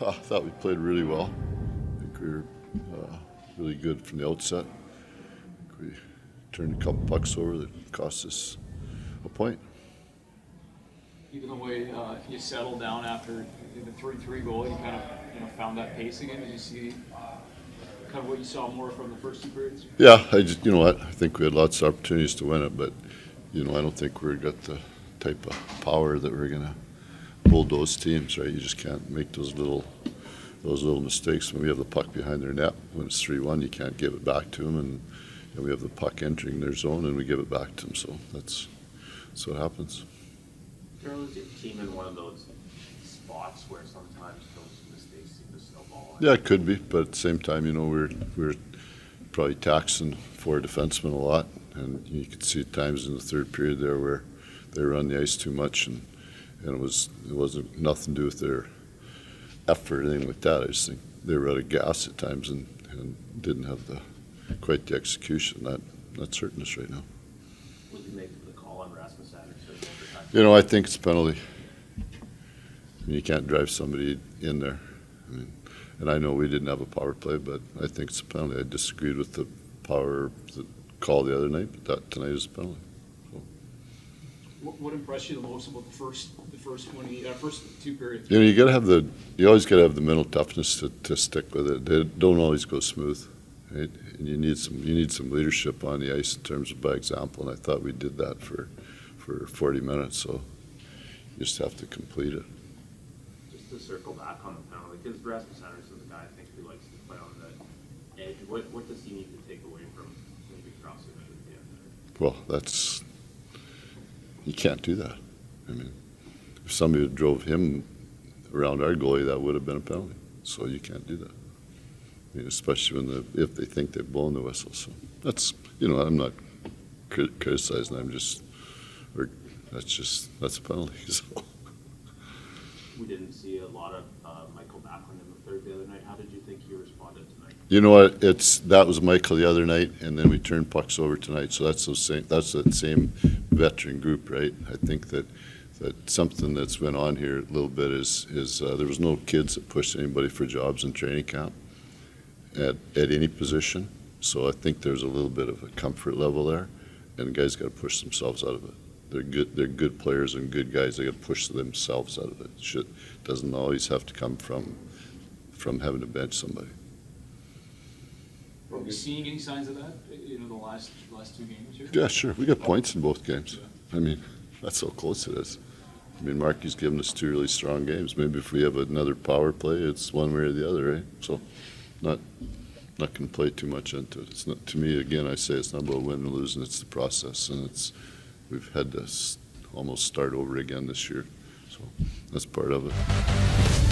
I thought we played really well. I think we were really good from the outset. I think we turned a couple pucks over that cost us a point. Even the way you settled down after the 3-3 goal, you kind of found that pace again. Did you see kind of what you saw more from the first two periods? Yeah, you know what? I think we had lots of opportunities to win it, but I don't think we've got the type of power that we're gonna bulldoze teams, right? You just can't make those little mistakes. When we have the puck behind their net, when it's 3-1, you can't give it back to them, and we have the puck entering their zone, and we give it back to them. So that's what happens. Darryl, is your team in one of those spots where sometimes those mistakes seem to snowball? Yeah, it could be, but at the same time, we're probably taxing four defensemen a lot, and you could see times in the third period there where they were on the ice too much, and it wasn't nothing to do with their effort or anything like that. I just think they were out of gas at times and didn't have quite the execution that's hurting us right now. What did you make of the call on Rasmus Anderson? I think it's a penalty. You can't drive somebody in there. And I know we didn't have a power play, but I think it's a penalty. I disagreed with the power call the other night, but that tonight is a penalty. So. What impressed you the most about the first two periods? You always got to have the mental toughness to stick with it. They don't always go smooth, right? And you need some leadership on the ice in terms of by example. And I thought we did that for 40 minutes. So you just have to complete it. Just to circle back on the penalty, because Rasmus Anderson's a guy I think who likes to play on the edge. What does he need to take away from maybe crossing it at the end there? Well, you can't do that. If somebody had drove him around our goalie, that would have been a penalty. So you can't do that. Especially if they think they've blown the whistle. So that's I'm not criticizing. That's a penalty. So. We didn't see a lot of Michael Backlund in the third the other night. How did you think he responded tonight? You know what? That was Michael the other night, and then we turned pucks over tonight. So that's that same veteran group, right? I think that something that's went on here a little bit is there was no kids that pushed anybody for jobs in training camp at any position. So I think there's a little bit of a comfort level there, and the guys got to push themselves out of it. They're good players and good guys. They got to push themselves out of it. Doesn't always have to come from having to bench somebody. Are we seeing any signs of that in the last two games here? Yeah, sure. We got points in both games. That's how close it is. Marky's given us two really strong games. Maybe if we have another power play, it's one way or the other, right? So, not going to play too much into it. It's not, to me, again, I say it's not about winning and losing. It's the process, and we've had to almost start over again this year. So that's part of it.